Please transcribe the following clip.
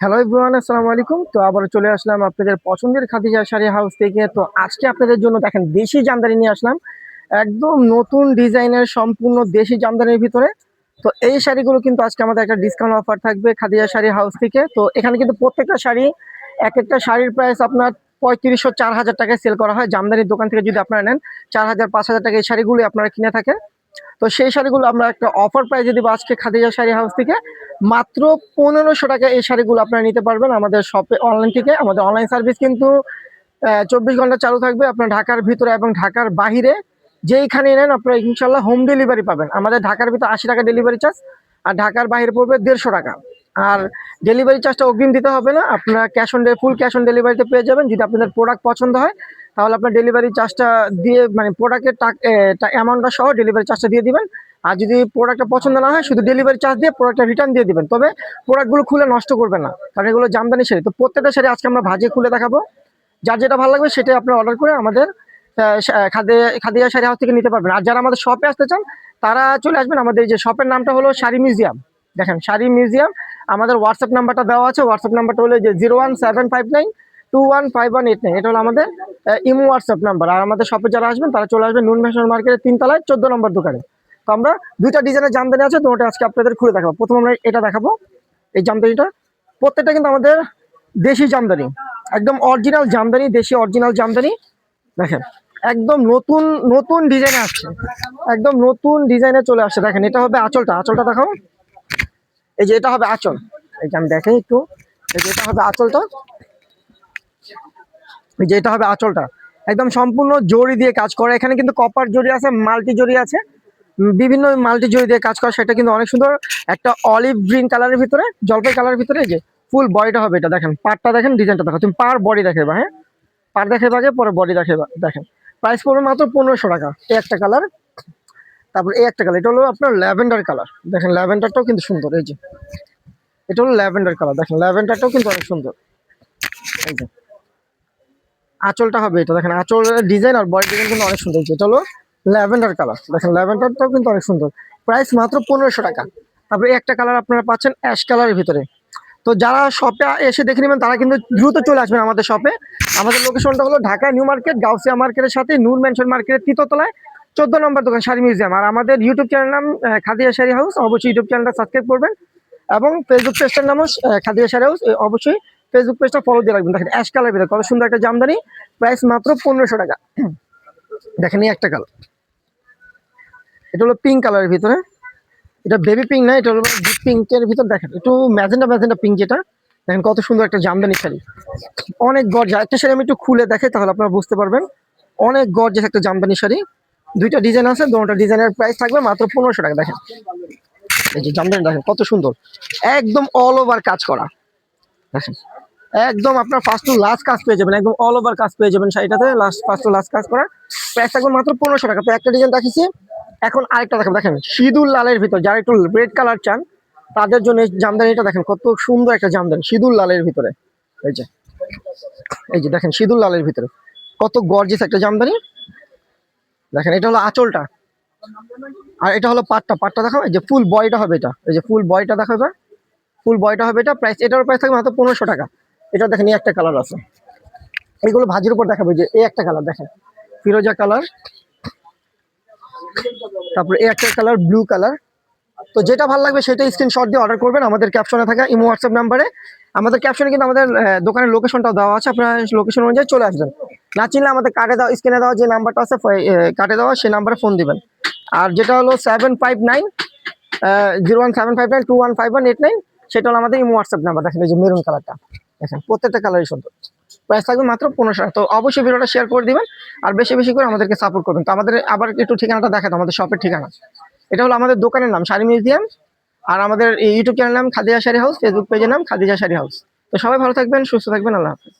Hello everyone, আসসালামু আলাইকুম। তো আবার চলে আসলাম আপনাদের পছন্দের খাদিজা শাড়ি হাউস থেকে। তো আজকে আপনাদের জন্য দেখেন দেশি জামদানি নিয়ে আসলাম, একদম নতুন ডিজাইনের সম্পূর্ণ দেশি জামদানির ভিতরে। তো এই শাড়িগুলো কিন্তু আজকে আমাদের একটা ডিসকাউন্ট অফার থাকবে খাদিজা শাড়ি হাউস থেকে। তো এখানে কিন্তু প্রত্যেকটা শাড়ি, এক একটা শাড়ির প্রাইস আপনার 3500 4000 টাকায় সেল করা হয়। জামদানির দোকান থেকে যদি আপনারা নেন 4000 5000 টাকা এই শাড়িগুলো আপনারা কিনে থাকেন। তো সেই শাড়িগুলো আমরা একটা অফার প্রাইজে দিব আজকে খাদিজা শাড়ি হাউস থেকে। মাত্র 1500 টাকা এই শাড়িগুলো আপনারা নিতে পারবেন আমাদের শপে, অনলাইন থেকে। আমাদের অনলাইন সার্ভিস কিন্তু 24 ঘন্টা চালু থাকবে। আপনার ঢাকার ভিতরে এবং ঢাকার বাহিরে যেইখানে নেন আপনারা ইনশাল্লাহ হোম ডেলিভারি পাবেন। আমাদের ঢাকার ভিতরে 80 টাকা ডেলিভারি চার্জ, আর ঢাকার বাইরে পড়বে 150 টাকা। আর ডেলিভারি চার্জটা অগ্রিম দিতে হবে না, আপনারা ফুল ক্যাশ অন ডেলিভারিতে পেয়ে যাবেন। যদি আপনাদের প্রোডাক্ট পছন্দ হয় তাহলে আপনার ডেলিভারি চার্জটা দিয়ে, মানে প্রোডাক্টের অ্যামাউন্টটা সহ ডেলিভারি চার্জটা দিয়ে দিবেন। আর যদি প্রোডাক্টটা পছন্দ না হয় শুধু ডেলিভারি চার্জ দিয়ে প্রোডাক্টটা রিটার্ন দিয়ে দিবেন। তবে প্রোডাক্টগুলো খুলে নষ্ট করবেন না, কারণ এগুলো জামদানি শাড়ি। তো প্রত্যেকটা শাড়ি আজকে আমরা ভাজিয়ে খুলে দেখাবো। যার যেটা ভালো লাগবে সেটাই আপনারা অর্ডার করে আমাদের খাদিজা শাড়ি হাউস থেকে নিতে পারবেন। আর যারা আমাদের শপে আসতে চান তারা চলে আসবেন। আমাদের যে শপের নামটা হলো শাড়ি মিউজিয়াম। দেখেন শাড়ি মিউজিয়াম। আমাদের হোয়াটসঅ্যাপ নাম্বারটা দেওয়া আছে। হোয়াটসঅ্যাপ নাম্বারটা হলো যে 01759215189। এটা হলো আমাদের ইমো হোয়াটসঅ্যাপ নাম্বার। আর আমাদের শপে যারা আসবেন তারা চলে আসবেন নুন ফ্যাশন মার্কেটের 3 তলায় 14 নম্বর দোকানে। তো আমরা দুইটা ডিজাইনের জামদানি আছে, তো ওটা আজকে আপনাদের খুলে দেখাবো। প্রথম আমরা এটা দেখাবো, এই জামদানিটা। প্রত্যেকটা কিন্তু আমাদের দেশি জামদানি, একদম অরিজিনাল জামদানি, দেশি অরিজিনাল জামদানি। দেখেন একদম নতুন নতুন ডিজাইনে আসছে, একদম নতুন ডিজাইনে চলে আসছে। দেখেন এটা হবে আঁচলটা। আঁচলটা দেখাও। এই যে এটা হবে আঁচল। এই যে আমি দেখাই একটু। এই যে এটা হবে আঁচলটা। এই যে এটা হবে আঁচলটা। একদম সম্পূর্ণ জরি দিয়ে কাজ করে। এখানে কিন্তু কপার জরি আছে, মাল্টি জরি আছে, বিভিন্ন মাল্টি জরি দিয়ে কাজ করা। সেটা কিন্তু অনেক সুন্দর একটা অলিভ গ্রিন কালারের ভিতরে, জলপাই কালারের ভিতরে। এই যে ফুল বডিটা হবে এটা। দেখেন পাড়টা দেখেন, ডিজাইনটা দেখো। তুমি পার বডি দেখে বা, হ্যাঁ, পার দেখে আগে, পরে বডি দেখে। দেখেন প্রাইস পড়বে মাত্র 1500 টাকা। এই একটা কালার। তারপর এই একটা কালার, এটা হলো আপনার ল্যাভেন্ডার কালার। দেখেন ল্যাভেন্ডারটাও কিন্তু সুন্দর। এই যে এটা হলো ল্যাভেন্ডার কালার। দেখেন ল্যাভেন্ডারটাও কিন্তু অনেক সুন্দর। এই যে আঁচলটা হবে এটা। দেখেন আঁচলের ডিজাইন আর বডি ডিজাইন কিন্তু অনেক সুন্দর। এটা হলো ল্যাভেন্ডার কালার। দেখেন ল্যাভেন্ডারটাও কিন্তু অনেক সুন্দর। প্রাইস মাত্র 1500 টাকা। তারপরে একটা কালার আপনারা পাচ্ছেন অ্যাশ কালারের ভিতরে। তো যারা শপে এসে দেখে নেবেন তারা কিন্তু দ্রুত চলে আসবেন আমাদের শপে। আমাদের লোকেশনটা হলো ঢাকা নিউ মার্কেট, গাউসিয়া মার্কেটের সাথে নূর মেনশন মার্কেটের 3 তলায় 14 নম্বর দোকান, শাড়ি মিউজিয়াম। আর আমাদের ইউটিউব চ্যানেল নাম খাদিজা শাড়ি হাউস। অবশ্যই ইউটিউব চ্যানেলটা সাবস্ক্রাইব করবেন এবং ফেসবুক পেজটার নামও খাদিজা শাড়ি হাউস। অবশ্যই ফেসবুক পেজটা ফলো দিয়ে রাখবেন। দেখেন অ্যাশ কালার ভিতরে কত সুন্দর একটা জামদানি। প্রাইস মাত্র 1500 টাকা। দেখেন এই একটা কালার, এটা হলো পিঙ্ক কালারের ভিতরে। এটা বেবি পিঙ্ক না, এটা হলো ডিপ পিঙ্কের ভিতর। দেখেন একটু ম্যাজেন্টা ম্যাজেন্টা পিঙ্ক যেটা। দেখেন কত সুন্দর একটা জামদানি শাড়ি, অনেক গর্জাস একটা শাড়ি। আমি একটু খুলে দেখাই তাহলে আপনারা বুঝতে পারবেন। অনেক গর্জাস একটা জামদানি শাড়ি। দুইটা ডিজাইন আছে, দুটো ডিজাইনের প্রাইস থাকবে মাত্র 1500 টাকা। দেখেন এই যে জামদানি, দেখেন কত সুন্দর, একদম অল ওভার কাজ করা। দেখেন একদম আপনার ফার্স্ট টু লাস্ট কাজ পেয়ে যাবেন, একদম অল ওভার কাজ পেয়ে যাবেন শাড়িটাতে। ফার্স্ট টু লাস্ট কাজ করা। প্রাইস থাকবে মাত্র 1500 টাকা। তো একটা ডিজাইন দেখিয়েছি, এখন আরেকটা দেখাবো। দেখেন সিঁদুর লালের ভিতর, যারা একটু রেড কালার চান তাদের জন্য এই জামদানিটা। দেখেন কত সুন্দর একটা জামদানি সিঁদুর লালের ভিতরে। এই যে এই যে দেখেন সিঁদুর লালের ভিতরে কত গর্জিয়াস একটা জামদানি। দেখেন এটা হলো আঁচলটা, আর এটা হলো পাটটা। পাটটা দেখো, এই যে ফুল বয়টা হবে এটা। এই যে ফুল বয়টা দেখো এবার, ফুল বয়টা হবে এটা। প্রাইস, এটার প্রাইস থাকবে মাত্র 1500 টাকা। এটা দেখেন এই একটা কালার আছে। এইগুলো ভাজির উপর দেখাবো। যে এই একটা কালার দেখেন ফিরোজা কালার, তারপরে এই একটা কালার ব্লু কালার। তো যেটা ভালো লাগবে সেটা স্ক্রিনশট দিয়ে অর্ডার করবেন আমাদের ক্যাপশনে থাকা ইমো হোয়াটসঅ্যাপ নাম্বারে। আমাদের ক্যাপশনে কিন্তু আমাদের দোকানের লোকেশনটাও দেওয়া আছে, আপনার লোকেশন অনুযায়ী চলে আসবেন। না চিনলে আমাদের কার্ডে দেওয়া, স্ক্রিনে দেওয়া যে নাম্বারটা আছে, কার্ডে দেওয়া সেই নাম্বারে ফোন দিবেন। আর যেটা হলো 759 0175921518 সেটা হলো আমাদের ইমো হোয়াটসঅ্যাপ নাম্বার। দেখেন এই যে মেরুন কালারটা। দেখেন প্রত্যেকটা কালারই সুন্দর। প্রাইস থাকবে মাত্র 1500 টাকা। তো অবশ্যই ভিডিওটা শেয়ার করে দিবেন আর বেশি বেশি করে আমাদেরকে সাপোর্ট করবেন। তো আমাদের আবার একটু ঠিকানাটা দেখাতো, আমাদের শপের ঠিকানা। এটা হলো আমাদের দোকানের নাম শাড়ি মিউজিয়াম, আর আমাদের ইউটিউব চ্যানেল নাম খাদিজা শাড়ি হাউস, ফেসবুক পেজের নাম খাদিজা শাড়ি হাউস। তো সবাই ভালো থাকবেন, সুস্থ থাকবেন। আল্লাহ হাফেজ।